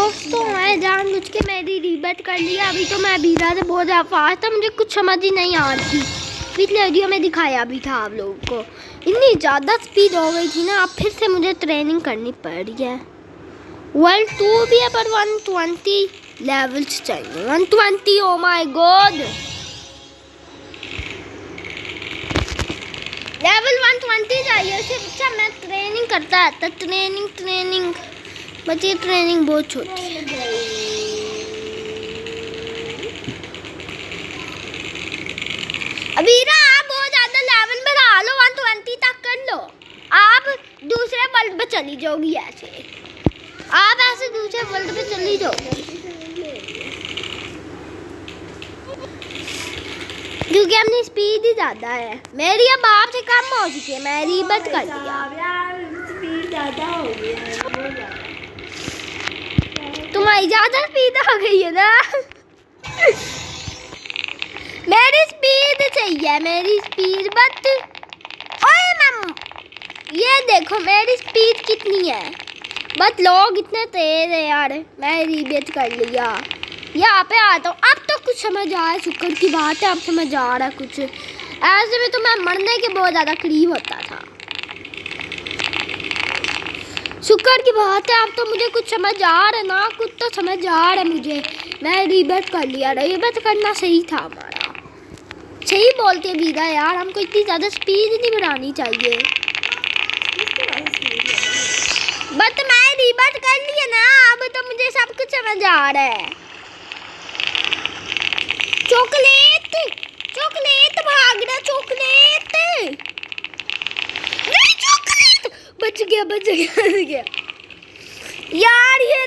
दोस्तों मैं जानबूझ के मेरी रीबेट कर लिया। अभी तो मैं बीरा से बहुत ज़्यादा फास्ट था, मुझे कुछ समझ ही नहीं आ रही थी। पिछले वीडियो में दिखाया भी था आप लोगों को, इतनी ज़्यादा स्पीड हो गई थी ना। अब फिर से मुझे ट्रेनिंग करनी पड़ रही है। वर्ल्ड 2 भी है पर 120 लेवल्स चाहिए। 120, ओ माय गॉड, लेवल 120 चाहिए। उससे अच्छा मैं ट्रेनिंग करता था। ट्रेनिंग बट ये ट्रेनिंग बहुत छोटी है। अबीरा आप बहुत ज़्यादा लेवल में बढ़ा लो, 120 तक कर लो। आप दूसरे वर्ल्ड पे चली जाओगी ऐसे, आप ऐसे दूसरे वर्ल्ड पे चली जाओगी क्योंकि अपनी स्पीड ही ज़्यादा है। मेरी अब आपसे कम हो चुकी है, मैं रीबेट कर दिया। स्पीड ज़्यादा हो गई है, तुम्हारी ज़्यादा स्पीड हो गई है ना। मेरी स्पीड चाहिए, मेरी स्पीड। बट ओए मैम, ये देखो मेरी स्पीड कितनी है। बट लोग इतने तेज है यार। मैं रीबेट कर लिया, यहाँ पे आता हूँ। अब तो कुछ समझ आ रहा है, शुक्र की बात है अब समझ आ रहा है कुछ। ऐसे में तो मैं मरने के बहुत ज़्यादा करीब होता था। शुक्र की बात है अब तो मुझे कुछ समझ आ रहा है ना, कुछ तो समझ आ रहा है मुझे। मैं रीबेट कर लिया। रीबेट करना सही था हमारा। सही बोलते बीरा यार, हमको इतनी ज़्यादा स्पीड नहीं बढ़ानी चाहिए। बट मैं रीबेट कर लिया ना, अब तो मुझे सब कुछ समझ आ रहा है। चॉकलेट चॉकलेट भागना, चॉकलेट नहीं, चॉकलेट बच गया यार। ये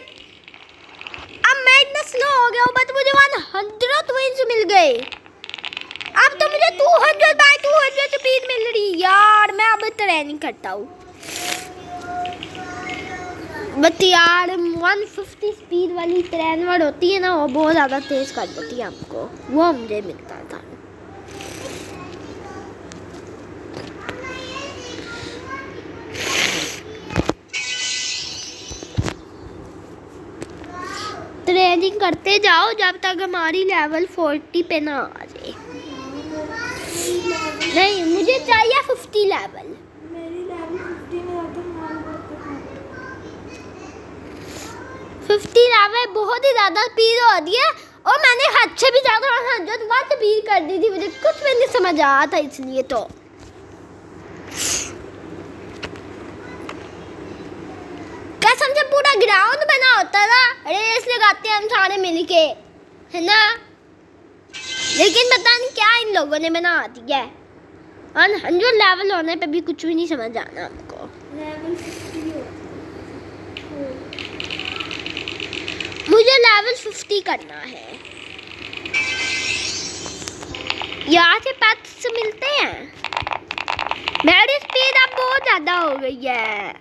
अब मैं इतना स्लो हो गया हूँ, बट मुझे 100 विंस मिल गए। अब तो मुझे 200/200 स्पीड मिल रही यार। मैं अब ट्रेनिंग करता हूँ। बट यार 150 स्पीड वाली ट्रेनर होती है ना, वो बहुत ज़्यादा तेज़ कर देती है हमको। वो मुझे मिलता था। ट्रेनिंग करते जाओ जब तक हमारी लेवल 40 पे ना आ जाए। नहीं, मुझे चाहिए 50 लेवल। मेरी लेवल 50 में आता है। 50 लेवल बहुत ही ज़्यादा स्पीड हो रही है, और मैंने हद से भी ज़्यादा 101 स्पीड कर दी थी। मुझे कुछ भी नहीं समझ आया था, इसलिए तो कसम से पूरा ग्राउंड बना होता ना, रेस लगाते हम सारे मिलके, है ना। लेकिन पता नहीं क्या इन लोगों ने बना दिया है। 100 लेवल होने पे भी कुछ भी नहीं समझ आना हमको। लेवल 50 मुझे लेवल 50 करना है। यहाँ से पैट्स मिलते हैं। मेरी स्पीड अब बहुत ज़्यादा हो गई है।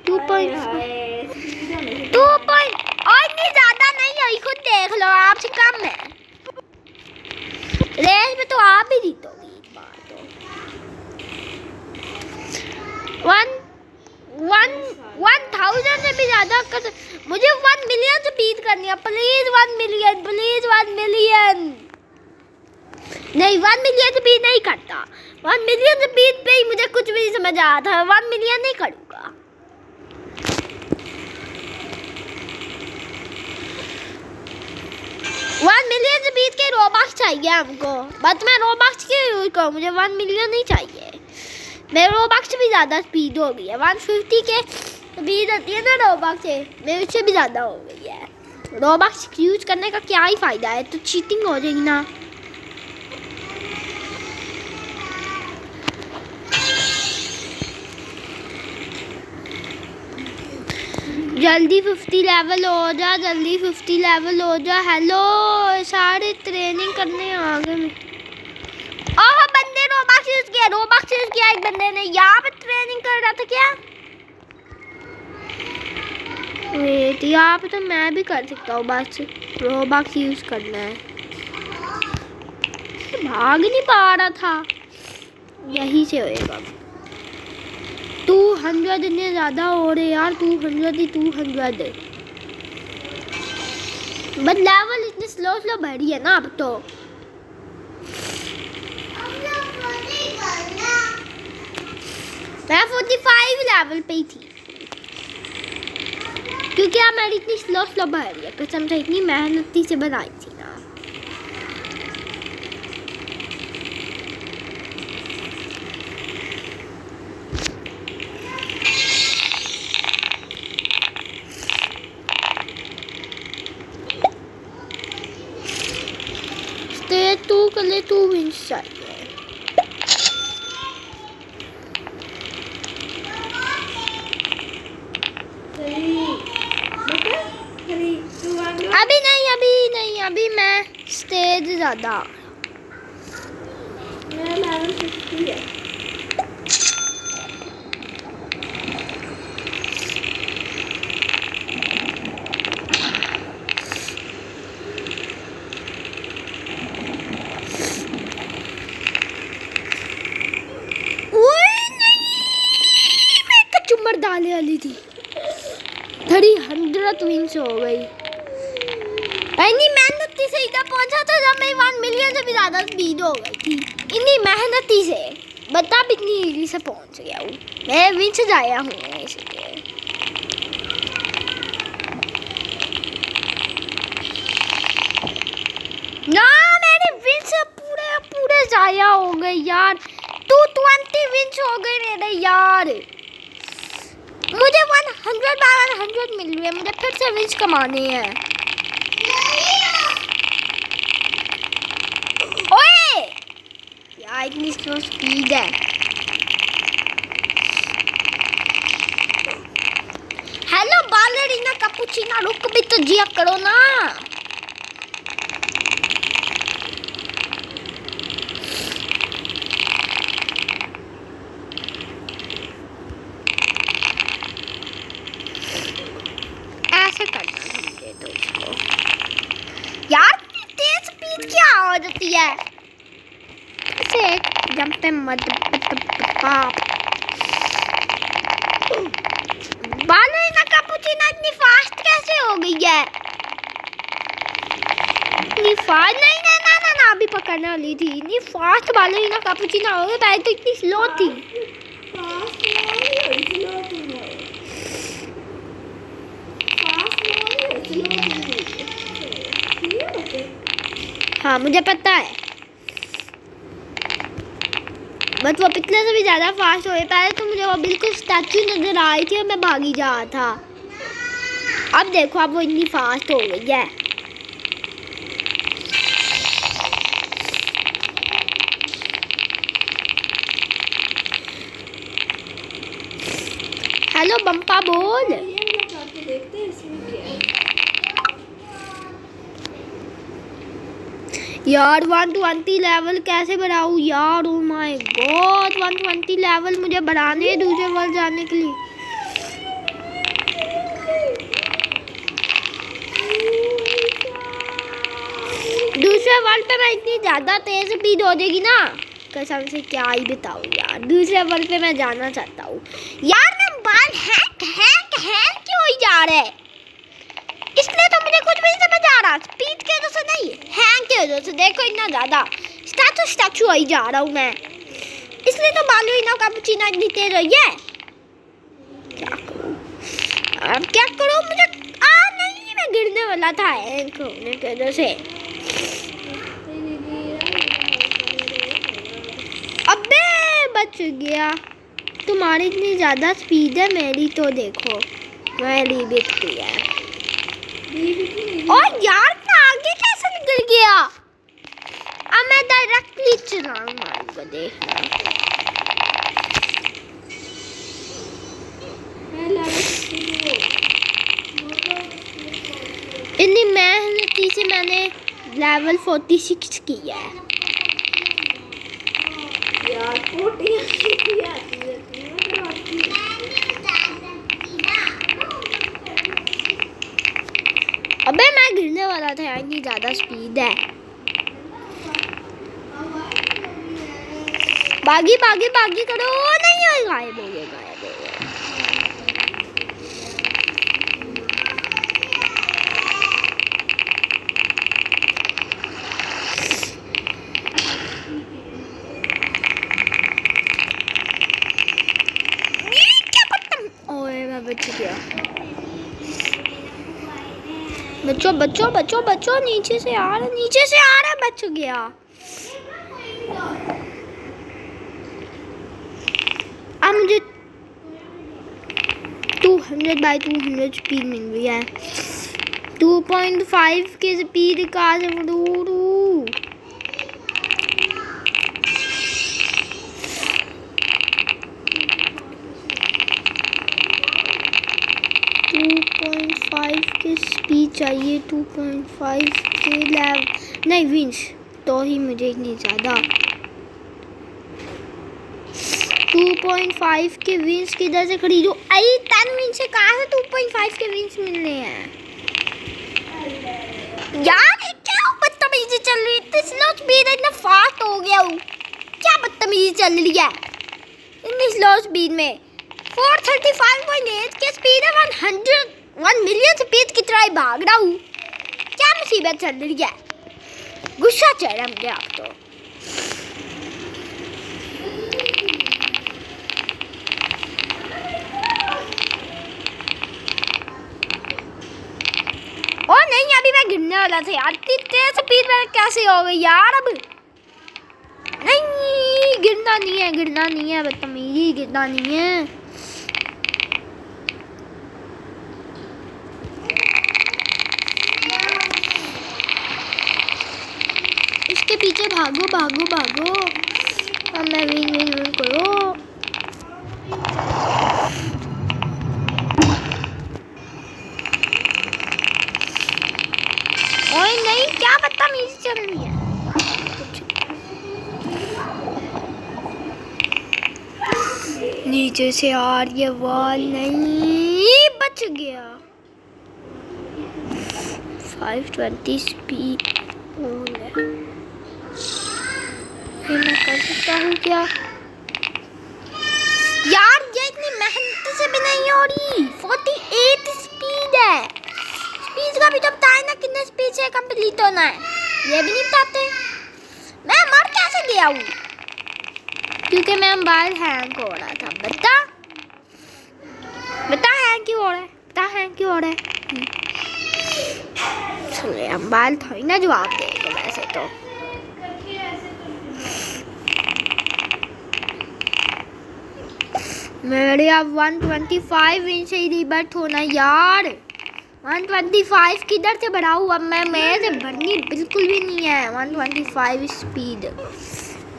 2.2 और इतनी ज़्यादा नहीं है, खुद देख लो, आपसे कम है। रेस में तो आप ही जीतोगी इस बार तो। 1000 से भी ज़्यादा कर। मुझे 1 मिलियन स्पीड करनी है। Please 1 million, please 1 million. नहीं, 1 मिलियन स्पीड नहीं करता। 1 मिलियन स्पीड पे ही मुझे कुछ भी नहीं समझ आया था। 1 मिलियन नहीं करूँगा। स्पीड के रोबक्स चाहिए हमको। बट मैं रोबक्स क्यों यूज करूँ, मुझे 1 मिलियन नहीं चाहिए। मेरे रोबक्स भी ज़्यादा स्पीड हो गई है। 150 के स्पीड होती है ना रोबक्स से, मेरे उससे भी ज़्यादा हो गई है। रोबक्स यूज करने का क्या ही फ़ायदा है, तो चीटिंग हो जाएगी ना। जल्दी 50 लेवल हो जा, जल्दी 50 लेवल हो जा। हेलो, सारे ट्रेनिंग करने आ गए। ओह, बंदे रोबक्स यूज किया एक बंदे ने। यहाँ पे ट्रेनिंग कर रहा था क्या? वेट, यहाँ पे तो मैं भी कर सकता हूँ, बस रोबक्स यूज करना है। भाग नहीं पा रहा था, यही से होएगा। 200 इतने ज़्यादा हो रहे यार। 200 ही 200। बट लेवल इतने स्लो स्लो बढ़ रही है ना अब तो। मैं 45 लेवल पे ही थी क्योंकि अब मेरी इतनी स्लो स्लो बढ़ रही है, कसम से इतनी मेहनती से बनाई थी ना। तू कले तू विंस चाहिए। अभी मैं स्टेज ज्यादा मेरा लेवल 50 है। चुम्बर डालने वाली थी। 300 विंस हो गई। इतनी मेहनती से इधर पहुंचा था जब मैं 1 मिलियन से भी ज्यादा स्पीड हो गई थी। इतनी मेहनती से बता इतनी इजी से पहुंच गया हूँ मैं। विंस जाया हूँ इसलिए। ना मेरे विंस पूरे जाया हो गए यार। 220 विंस हो गए मेरे यार। मुझे 100 मिल रही है। मुझे फिर से विंस कमाने हैं। ओए यार इतनी स्लो स्पीड है। हेलो बालरीना कैपुचिनो, रुक भी तो जिया करो ना। ऐसे करना था मुझे तो इसको। यार तेज स्पीड क्या हो जाती है। ऐसे जंप पे मत बालरीना कैपुचिनो इतनी फास्ट कैसे हो गई है। इतनी फास्ट नहीं ना अभी पकड़ने वाली थी। इतनी फास्ट बालरीना कैपुचिनो हो गई। पहले तो इतनी स्लो थी। हाँ मुझे पता है। बट वो पिछले से भी ज़्यादा फास्ट हो गए। पहले तो मुझे वो बिल्कुल स्टैचू नजर आ रही थी और मैं भागी जा रहा था। अब देखो अब वो इतनी फास्ट हो गई है। हेलो बम्पा बोल। देखते हैं इसमें क्या है। यार 120 लेवल कैसे बढ़ाऊँ यार। ओ माय गॉड 120 लेवल मुझे बढ़ाने हैं दूसरे वर्ल्ड जाने के लिए। दूसरे वर्ल्ड पे मैं इतनी ज़्यादा तेज स्पीड हो जाएगी ना, कसम से क्या ही बताऊँ यार। दूसरे वर्ल्ड पे मैं जाना चाहता हूँ यार। मैं मोबाइल हैंग क्यों ही जा रहा है। इसलिए तो मुझे कुछ भी नहीं समझ आ रहा। स्पीड की वजह से नहीं, हैंग की वजह से। देखो इतना ज़्यादा स्टैचू ही जा रहा हूँ मैं। इसलिए तो बालरीना कैपुचिनो इतनी तेज हुई है। क्या करूँ अब, क्या करूँ। मुझे नहीं मैं गिरने वाला था हैंग होने की वजह से। अबे बच गया। तुम्हारी इतनी ज़्यादा स्पीड है, मेरी तो देखो मेरी बिकती है। और यार मैं आगे कैसे निकल गया। अब मैं डायरेक्टली छलांग मारूंगा देखना। इतनी मेहनती से मैंने लेवल 46 किया है यार। 40 आती है। अबे मैं गिरने वाला था यार। इतनी ज़्यादा स्पीड है। भागी करो। नहीं हो गायब हो गए। बच्चों बच्चों बच्चों बच्चों, नीचे से आ रहा, नीचे से आ रहा, बच गया। अब मुझे 200/200 स्पीड मिल रही है। 2.5 की स्पीड कहाँ से बढ़ूं? 2.5 की स्पीड चाहिए। 2.5 के लेवल नहीं, विंच तो ही मुझे इतनी ज़्यादा। 2.5 के विंच किधर से खरीदूं? आई 10 विंच से कहाँ से 2.5 के विंच मिलने हैं यार? ये क्या बदतमीजी चल रही है? इतनी स्लो स्पीड है, इतना फास्ट हो गया हूँ। क्या बदतमीजी चल रही है इतनी स्लो स्पीड में? 435.8 के स्पीड है, 1 मिलियन स्पीड की तरह ही भाग रहा हूँ। क्या मुसीबत चल रही है? गुस्सा चढ़ रहा मुझे आप तो। ओ नहीं, अभी मैं गिरने वाला था यार। इतनी तेज स्पीड में कैसे हो गई यार? अब नहीं, गिरना नहीं है, गिरना नहीं है, बदतमीजी, गिरना नहीं है। इसके पीछे भागो भागो भागो। अब मैं विन करो। ओए नहीं, क्या बदतमीजी चल रही है? नीचे से आ रही है वॉल, नहीं बच गया। 520 स्पीड मैं कर सकता हूँ क्या यार? ये इतनी मेहनत से भी नहीं हो रही। 48 स्पीड है। स्पीड का भी तो बताए ना, कितने स्पीड से कंप्लीट होना है, ये भी नहीं बताते। मैं मर कैसे गया हूँ? क्योंकि मैं मोबाइल हैंग हो रहा था। बता हैंग क्यों हो रहा है? बता हैंग क्यों हो रहा है? चलो मोबाइल थोड़ी ना जवाब देगा वैसे तो। मेरे अब 125 इंच से रिबर्थ होना यार। 125 किधर से बढ़ाऊँ? अब मैं मेरे से बढ़नी बिल्कुल भी नहीं है 125 स्पीड।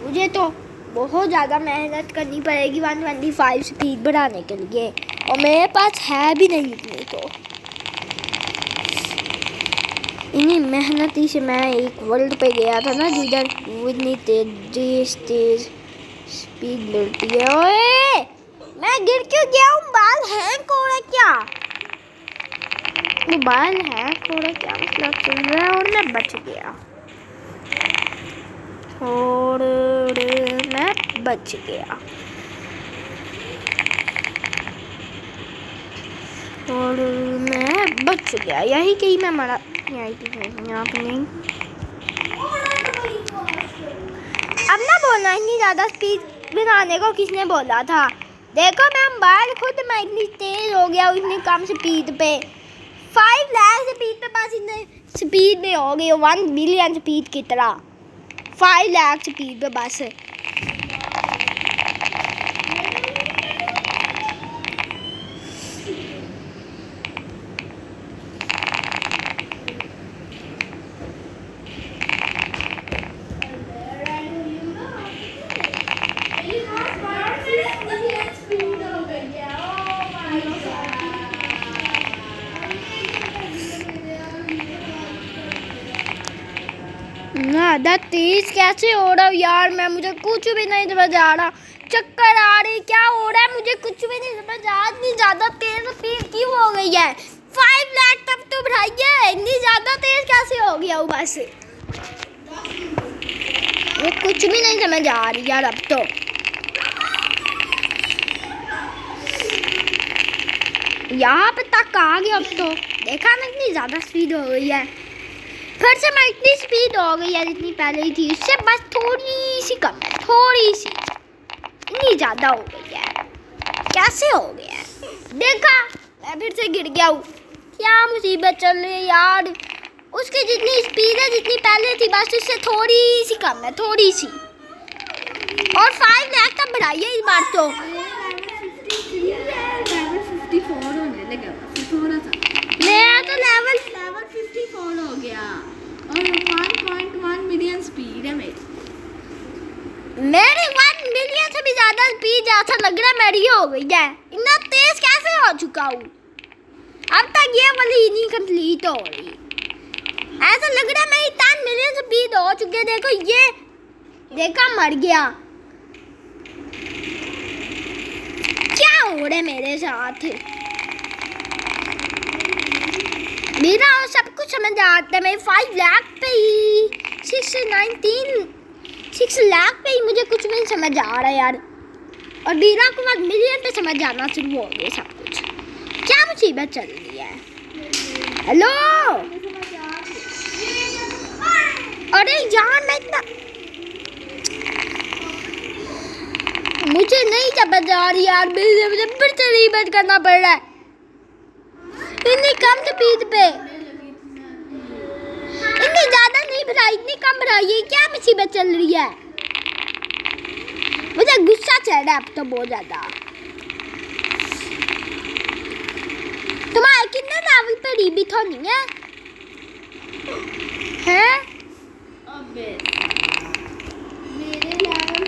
मुझे तो बहुत ज़्यादा मेहनत करनी पड़ेगी 125 स्पीड बढ़ाने के लिए, और मेरे पास है भी नहीं इतनी। तो इन्हीं मेहनती से मैं एक वर्ल्ड पे गया था ना, जिधर इतनी तेज स्पीड मिलती है। ओए मैं गिर क्यों गया हूँ? मोबाइल हैंग हो रहा है क्या? मोबाइल हैंग हो रहा है क्या मतलब चल रहा है? और मैं बच गया, और मैं बच गया, और मैं बच गया। यही कहीं मैं मरा, यही पे यहाँ पे नहीं। अब ना बोलना इतनी ज़्यादा स्पीड बनाने को किसने बोला था? देखो मैं मोबाइल खुद मैं इतनी तेज हो गया हूँ इतनी कम स्पीड पे। 5 लाख स्पीड पे बस इतने स्पीड में हो गई 1 मिलियन स्पीड की तरह। 5 लाख स्पीड पे बस। ज़्यादा तेज कैसे हो रहा हूँ यार मैं? मुझे कुछ भी नहीं समझ आ रहा। चक्कर आ रही, क्या हो रहा है मुझे कुछ भी नहीं समझ आ। इतनी ज़्यादा तेज स्पीड क्यों हो गई है? 5 लाख तक तो बढ़ाइए, इतनी ज़्यादा तेज कैसे हो गया हूँ? बस मुझे कुछ भी नहीं समझ आ रही यार अब तो। यहाँ पे तक आ गया अब तो। देखा ना इतनी ज़्यादा स्पीड हो गई है। फिर से मैं इतनी स्पीड हो गई है जितनी पहले ही थी, उससे बस थोड़ी सी कम है, थोड़ी सी। इतनी ज़्यादा हो गई है, कैसे हो गया है? देखा मैं फिर से गिर गया हूँ। क्या मुसीबत चल रही है यार। उसकी जितनी स्पीड है जितनी पहले थी बस उससे थोड़ी सी कम है, थोड़ी सी। और 5 लाख तक बढ़ाइए इस बार तो। लेवल 54 होने लगा बस थोड़ा सा। मेरा तो लेवल 54 हो गया और 1.1 मिलियन स्पीड है मेरी। मेरी 1 मिलियन से भी ज्यादा स्पीड ऐसा लग रहा है मेरी हो गई है। इतना तेज कैसे हो चुका हूँ। अब तक ये वाली नहीं कंप्लीट हो रही। ऐसा लग रहा है मेरी 10 मिलियन स्पीड हो चुकी है। देखो ये, देखा मर गया। क्या हो रहा है मेरे साथ। मेरा और सब कुछ समझ आता है। मैं 5 लाख पे ही 6 लाख पे ही मुझे कुछ नहीं समझ आ रहा यार। और बीरा को बाद मिलियन पे समझ आना शुरू हो गया सब कुछ। क्या मुसीबत चल रही है। हेलो, अरे यार मैं इतना, मुझे नहीं समझ आ रही यार। मुझे फिर से रीबूट करना पड़ रहा है इतनी कम स्पीड पे। इतनी ज्यादा नहीं बढ़ाई, इतनी कम बढ़ाई। ये क्या मुसीबत चल रही है। मुझे गुस्सा चढ़ रहा है अब तो बहुत ज्यादा। तुम्हारे कितने लेवल पे रीबूट होनी है? हैं? अबे मेरे लेवल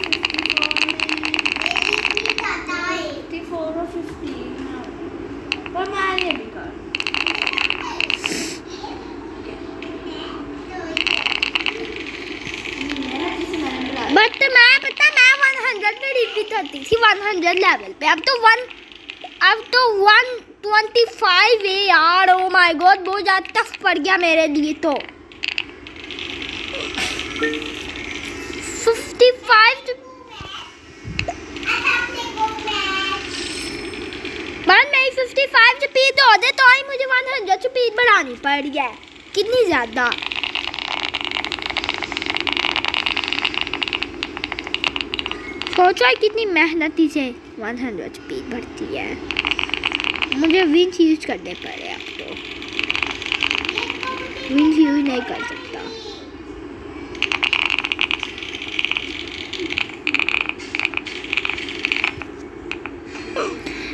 54 और 15 पर मैंने भी कर। बट मैं पता मैं 100 पे रीबूट होती थी 100 लेवल पे। अब तो 125 है यार। ओ माय गॉड, बहुत ज्यादा टफ पड़ गया मेरे लिए तो। 55 बस मेरी 55 स्पीड हो दे तो ही मुझे 100 स्पीड बढ़ानी पड़ रही है। कितनी ज्यादा। सोचो कितनी मेहनती से 100 स्पीड बढ़ती है। मुझे विंच यूज करने पड़े। अब तो विंच यूज नहीं कर सकता।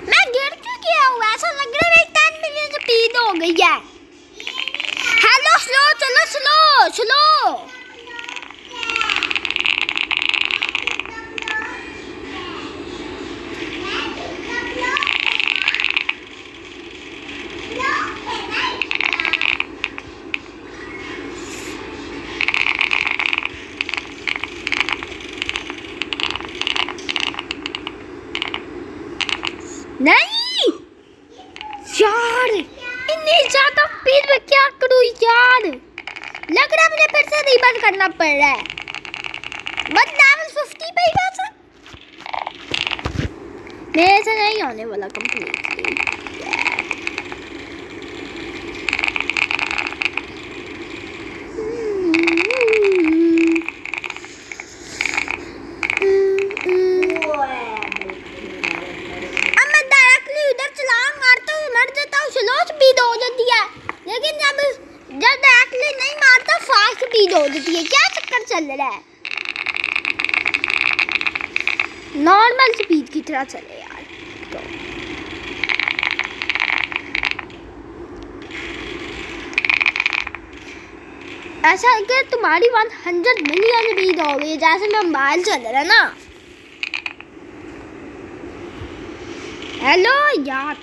मैं गिर चुकी हूँ। ऐसा लग रहा है मेरी 10 मिलियन स्पीड हो गई है। हेलो, स्लो चलो, स्लो स्लो। नहीं यार, इतनी ज्यादा स्पीड में क्या करूँ यार। लग रहा है मुझे फिर से रीबूट करना पड़ रहा है। बस लेवल 50 पे ही बस। मेरे से नहीं होने वाला कंप्लीटली। लेकिन जब डायरेक्टली नहीं मारता फास्ट स्पीड हो जाती है। क्या चक्कर चल रहा है। नॉर्मल स्पीड की तरह चले यार। तो ऐसा कि तुम्हारी 100 मिलियन स्पीड हो गई जैसे मैं मोबाइल चल रहा है ना। हेलो यार,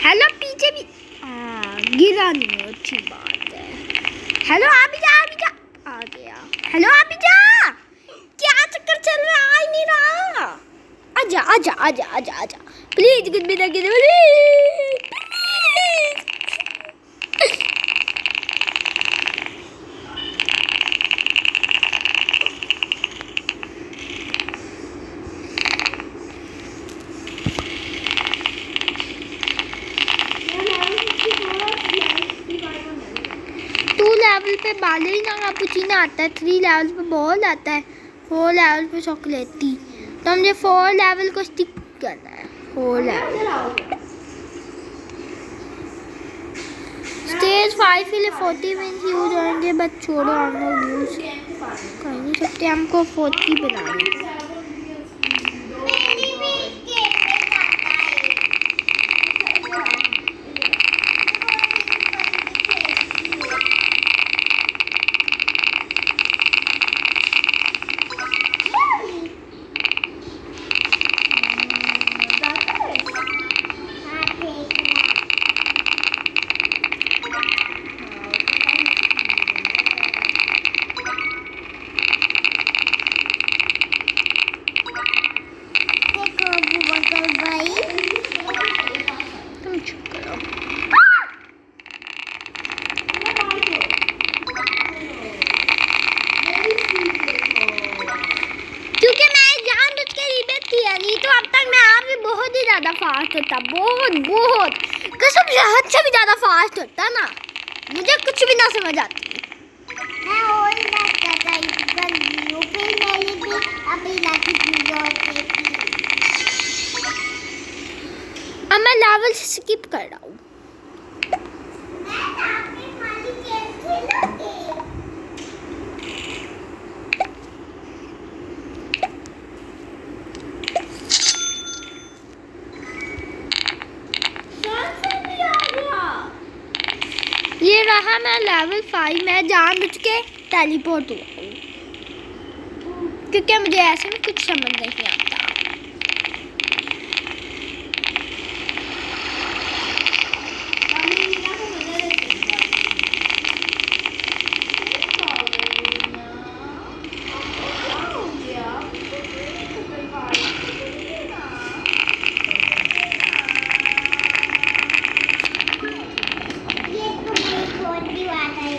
हेलो पीछे भी गिरा नहीं, अच्छी बात है। हेलो आ भी जा आ गया। हेलो आ भी जा। क्या चक्कर चल रहा है, आ ही नहीं रहा। आजा आजा आजा आजा आजा प्लीज, कुछ भी ना गिरे प्लीज। लेवल पे बाले ही ना कापुचिनो आता है, 3 लेवल पे बॉल आता है, 4 लेवल पे चॉकलेटी तो मुझे 4 लेवल को स्टिक करना है। 4 लेवल इधर आओ। स्टेज 5 के लिए 40 मिनट यूज होंगे, बट छोड़ो हम लोग यूज कर नहीं सकते, हमको 40 बनाना है। तुम चुप करो। क्योंकि मैं जानबूझ के रिबेट किया, नहीं तो अब तक मैं आपसे बहुत ही ज्यादा फास्ट होता, बहुत कसम से हद से भी ज्यादा फास्ट होता ना, मुझे कुछ भी ना समझ आती। मैं और बात कर रही हूँ, फिर मैंने भी अभी लाठी वीडियो देखी। अब मैं लेवल से स्किप कर रहा हूँ। मैं आपके मालिक गेम खेलोगे? सनसेट भी आ गया। ये रहा मैं लेवल 5 में जानबूझ के टेलीपोर्ट हुआ हूँ, क्योंकि मुझे ऐसे में कुछ समझ नहीं आता। मम्मी मीना को मजा लेते हैं। क्या हो गया? ये तुम्हें छोटी बात है।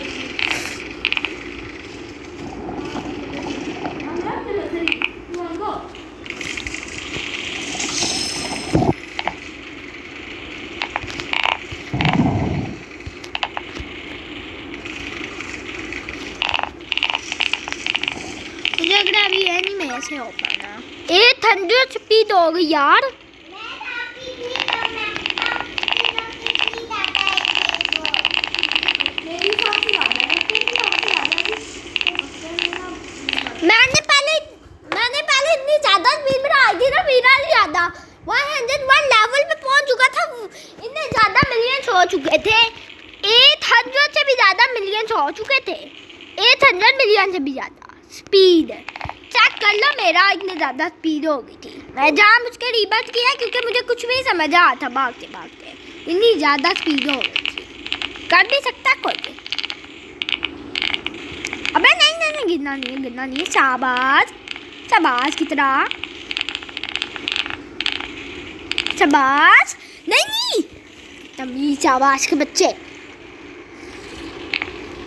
मुझे लग रहा है अभी एनी में ऐसे हो पाना। 800 स्पीड हो गई यार। मैं आपकी भी तो मैं आपकी स्पीड आता है देखो। मेरी हिसाब से ज्यादा है, तेरे हिसाब से ज्यादा है। मैंने पहले इतनी ज्यादा स्पीड में आई थी ना, मेरा नहीं ज्यादा 101 लेवल पे पहुंच चुका था, इतने ज्यादा मिलियंस हो चुके थे, 800 से भी ज्यादा मिलियंस हो चुके थे, 800 मिलियन से भी ज्यादा स्पीड। चेक कर लो, मेरा इतनी ज्यादा स्पीड हो गई थी। मैं जानबूझ के रीबर्थ किया क्योंकि मुझे कुछ भी समझ आ था, भागते भागते इतनी ज्यादा स्पीड हो गई थी। कर भी सकता कोई। अबे नहीं, गिरना नहीं है। शाबाश की तरह, शाबाश नहीं, तमीज शाबाश के बच्चे।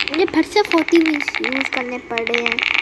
मुझे फिर से 40 मिनट यूज करने पड़ रहे हैं।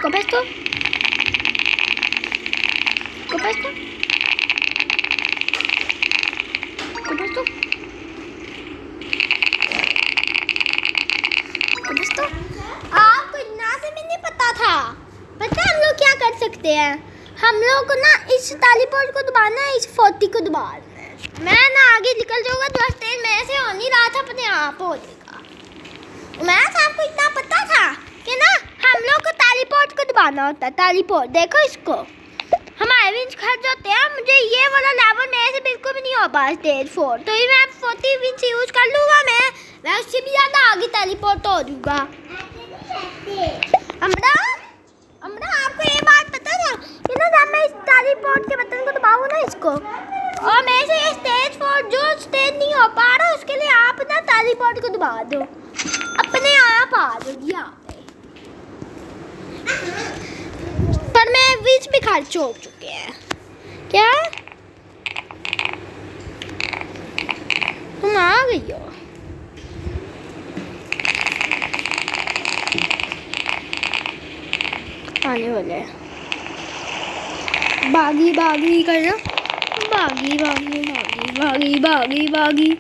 Come esto. Come esto. Come esto. Come esto. आपको इतना से भी नहीं पता था। पता है हम लोग क्या कर सकते हैं? हम लोग को ना इस टेलीपोर्ट को दबाना है, इस 40 को दबाना है। मैं ना आगे निकल जाऊंगा तो स्टेज में से हो नहीं रहा था, अपने आप हो जाएगा। मैं आपको इतना पता था कि ना हम लोग को टेलीपोर्ट को दबाना होता है। टेलीपोर्ट देखो इसको, हमारे विंच खर्च होते हैं। मुझे ये वाला लेवल मेरे से बिल्कुल भी नहीं हो पाया स्टेज 4, तो ये मैं 40 विंच यूज कर लूँगा। मैं उससे भी ज़्यादा आगे टेलीपोर्ट हो जाऊँगा। अमरा आपको ये बात पता था कि ना जब मैं इस टेलीपोर्ट के बटन को दबाऊँ ना इसको, और मेरे से ये स्टेज 4 जो स्टेज नहीं हो पा रहा उसके लिए आप ना टेलीपोर्ट को दबा दो, अपने आप आ जाओगी यहाँ पे। पर मैं बीच में खर्च हो चुके हैं। क्या तुम आ गई हो? आने वाले हैं। बागी बागी करना, बागी बागी बागी बागी बागी बागी।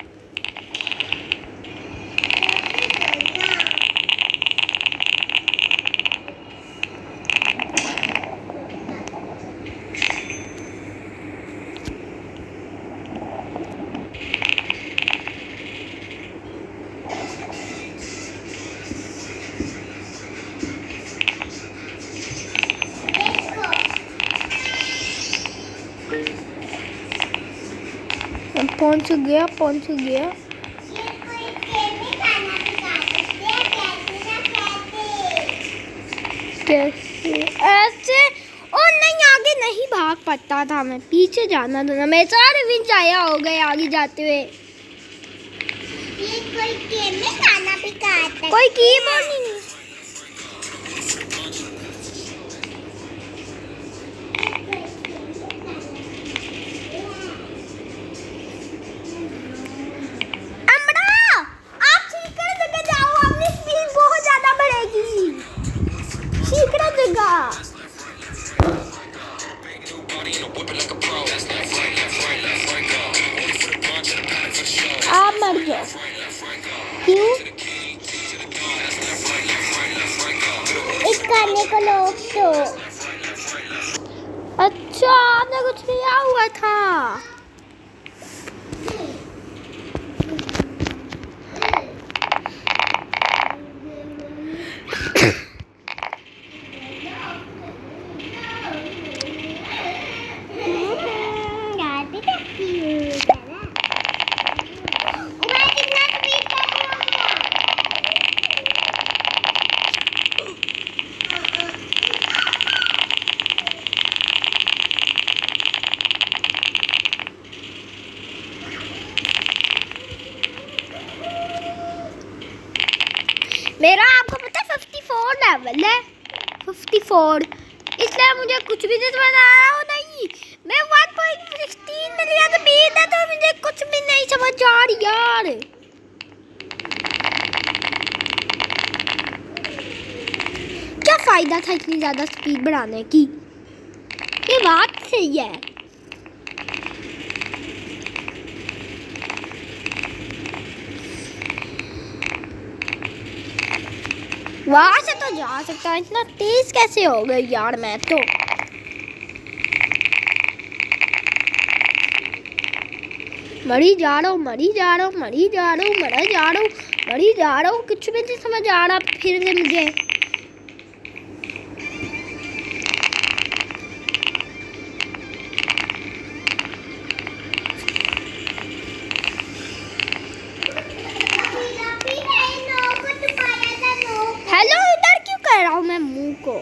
पहुंच गया। कैसे ऐसे? और नहीं, आगे नहीं भाग पाता था मैं, पीछे जाना था ना। मैं सारे विंच आया हो गए आगे जाते हुए। कोई कीबोर्ड नहीं। आप मर जाओ। क्यों? इस करने को लोग तो अच्छा, आपने कुछ किया हुआ था। मेरा आपको पता है 54 लेवल है, 54। इसलिए मुझे कुछ भी नहीं समझ आ रहा हो। नहीं, मैं 1.16 मिलियन स्पीड है तो मुझे कुछ भी नहीं समझ आ रही यार। क्या फायदा था इतनी ज्यादा स्पीड बढ़ाने की? ये बात सही है। वहां से तो जा सकता है, इतना तेज कैसे हो गई यार मैं तो। मरी जा रहा हूँ, कुछ भी नहीं समझ आ रहा फिर से मुझे। हेलो, इधर क्यों कर रहा हूँ मैं मुंह को?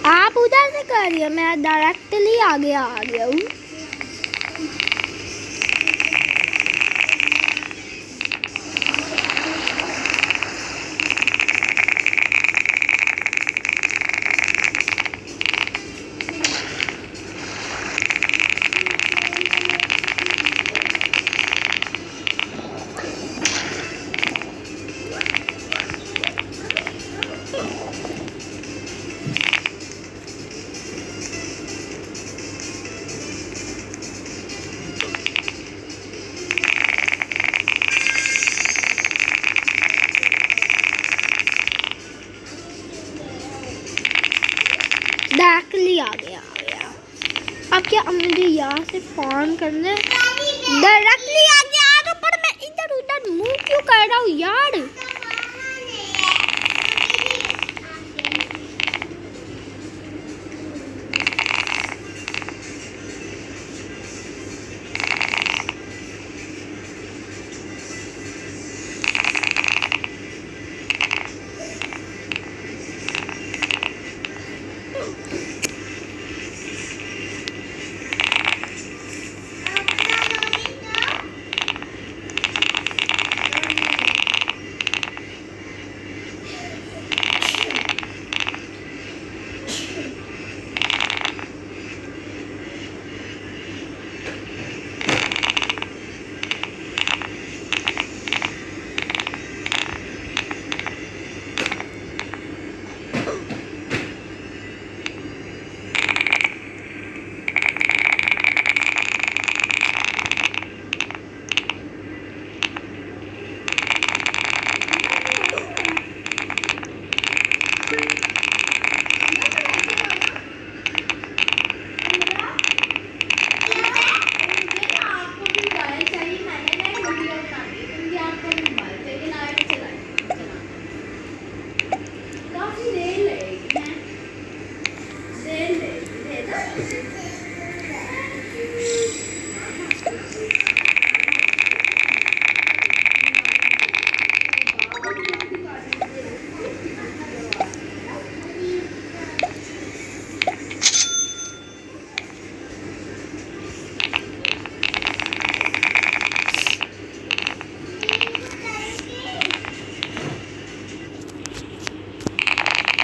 आप उधर से कर रही हो, मैं डायरेक्टली आगे आ गया हूँ। यहाँ से फोन कर ले। डायरेक्टली आ गया तो, पर मैं इधर उधर मूव क्यों कर रहा हूँ यार।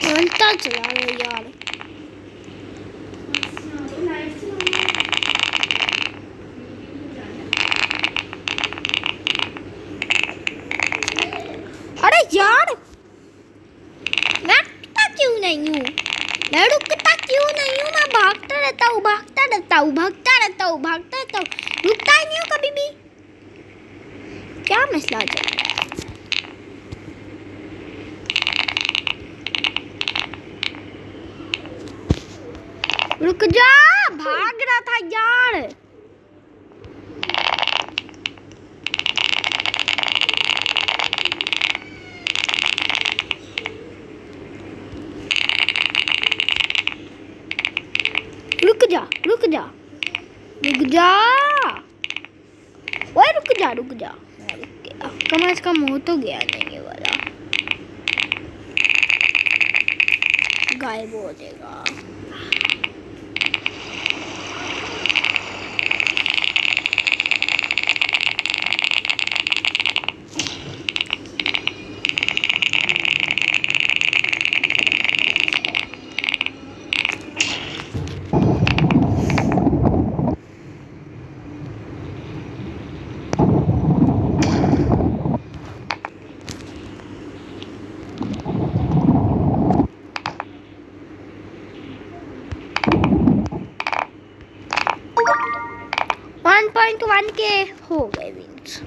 घंटा चला रहा है यार। अरे यार मैं रुकता क्यों नहीं हूँ, मैं रुकता क्यों नहीं हूँ, मैं भागता रहता हूँ, भागता रहता हूँ, भागता रहता हूँ, भागता रहता हूँ, रुकता ही नहीं हूँ कभी भी। क्या मसला चल रहा है। रुक जा, भाग रहा था यार। रुक जा, रुक जा, रुक जा, ओए रुक जा, रुक जा। रुक गया, कम से कम हो तो गया नहीं ये वाला, गायब हो जाएगा। के हो गए विंस।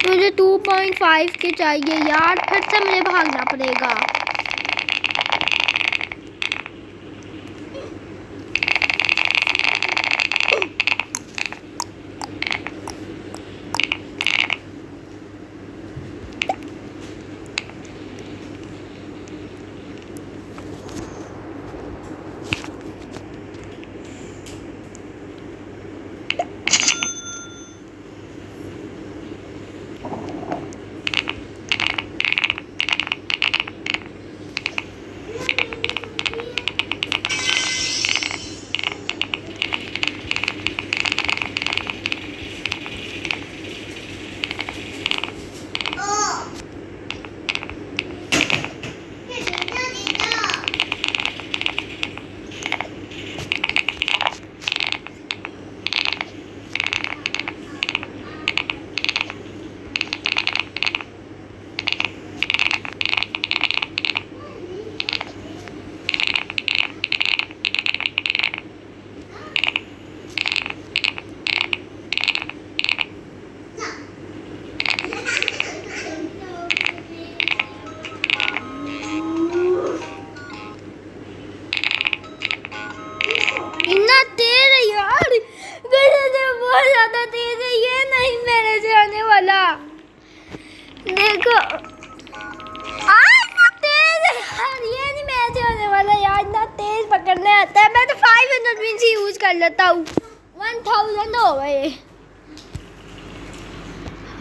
मुझे 2.5 के चाहिए यार, फिर से मुझे भागना पड़ेगा। कर लेता हूँ। 1000 हो गए।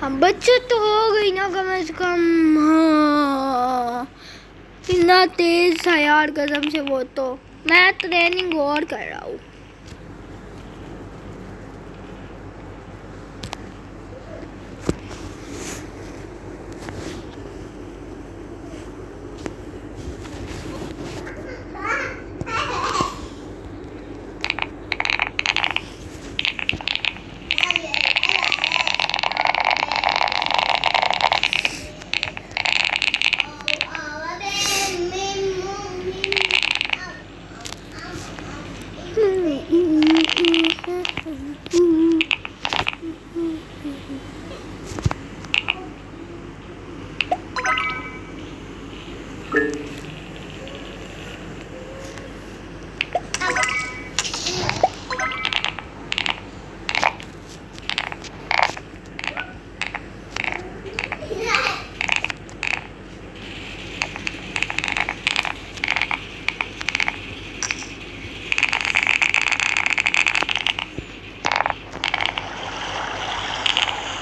हम बचत तो हो गई ना कम से कम। हाँ इतना तेज था यार कसम से। वो तो मैं ट्रेनिंग और कर रहा हूँ।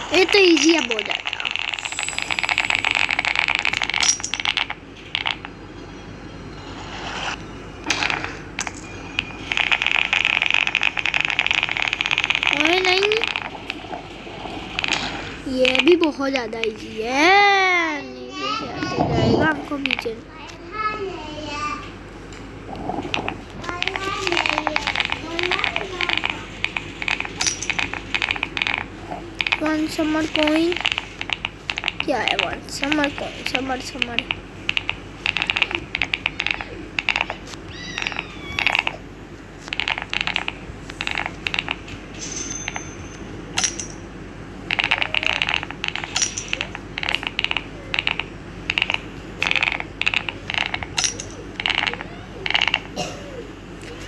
ये तो इजी अब हो जाता। और नहीं ये भी बहुत ज़्यादा इजी है। नीचे से आते जाएगा हमको पीछे। वन समर कॉइन क्या है? वन समर कॉइन समर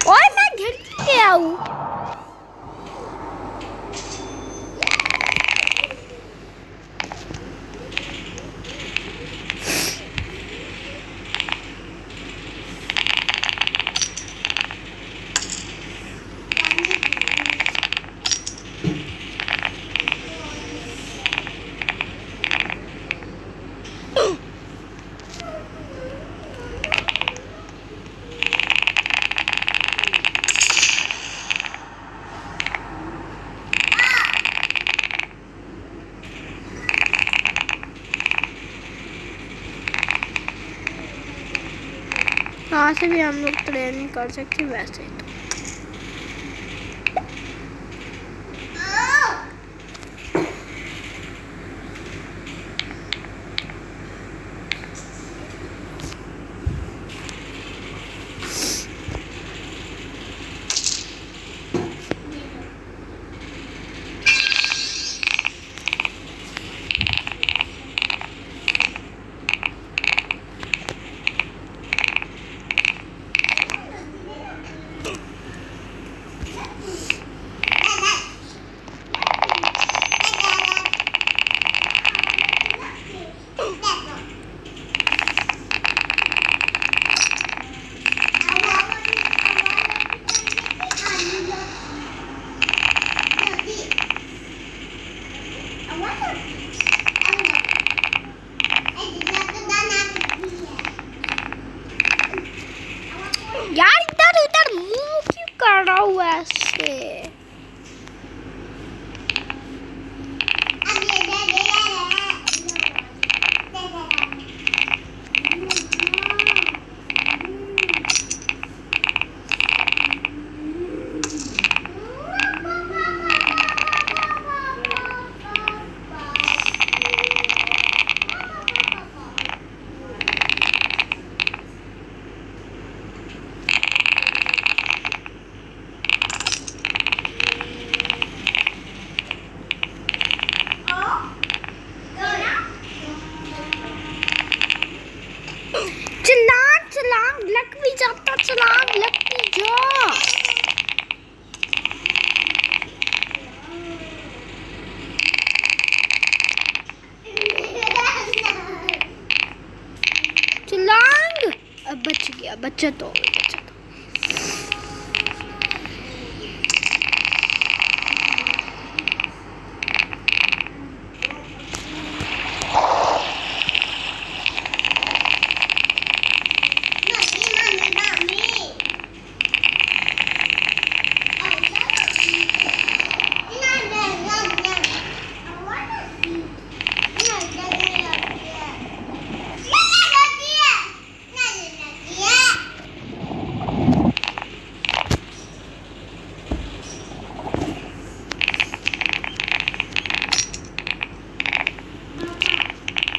और मैं घर गया हूँ। यहाँ से भी हम लोग ट्रेनिंग कर सकते हैं वैसे तो। यार इधर उधर मुंह क्यों कर रहा हूँ ऐसे? लग भी जाता। छलांग लग भी जा। छलांग अब बच गया। बचत हो गई।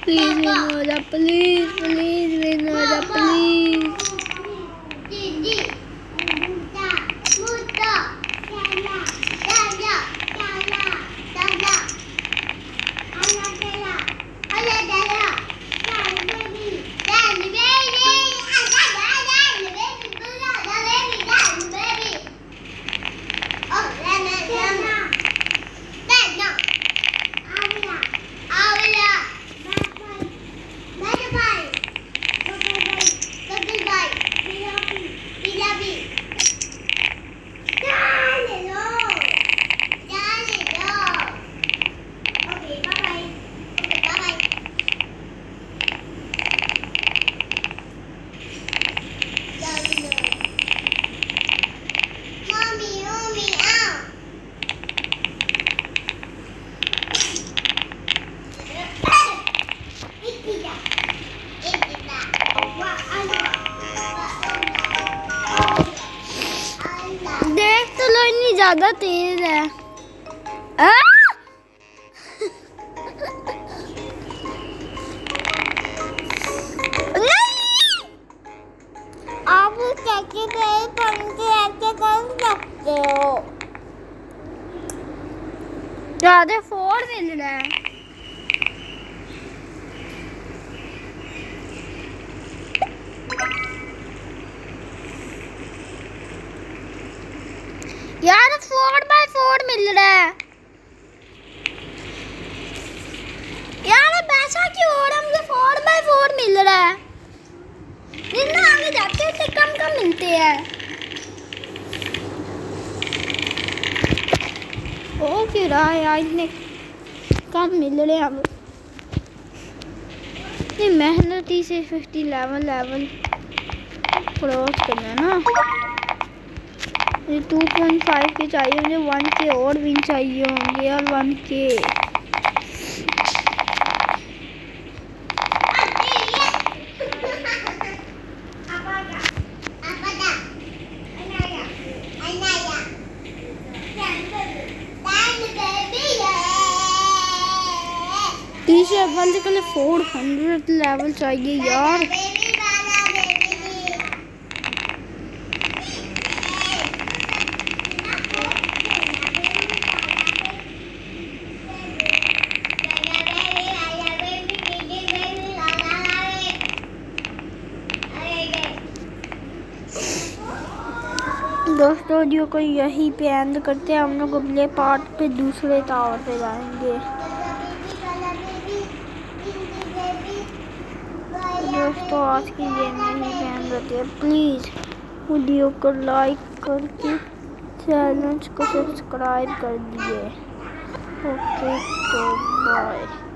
प्लीज विन हो जा, प्लीज प्लीज विन हो जा, प्लीज। दीदी मुद्दा मुद्दा चला चला चला चला आला चला आला चला चल बेबी आला आला बेबी बुला बेबी ओ लेना लेना लेना आला आला बाय बाय बाय बाय पिलापी डाले लो okay bye bye okay bye bye डाले लो मम्मी मम्मी आओ इतना वाह देख तो लो, इतनी ज्यादा तेज है। आ! नहीं! आप कैसे गए पंखे ऐसे कर सकते हो ज्यादा फोड़ मिल रहा है। यार 4x4 मिल रहा है यार, पैसा क्यों हो रहा है? मुझे 4x4 मिल रहा है। जितना आगे जाते हैं उतने कम कम मिलते हैं। ओ क्यों रहा है यार, इतने कम मिल रहे हैं। अब ये मेहनती से 50 लेवल क्रॉस करना है ना। मुझे 2.5 के चाहिए, मुझे 1 के और विन चाहिए होंगे यार, 1 के। तीसरे अव्वल से पहले 400 लेवल चाहिए यार। दोस्तों वीडियो को यहीं पे एंड करते हैं। हम लोग अगले पार्ट पे दूसरे टावर पे जाएंगे। दोस्तों आज की गेम यहीं पे एंड करते हैं। प्लीज़ वीडियो को लाइक करके चैनल को सब्सक्राइब कर दिए। ओके तो बाय।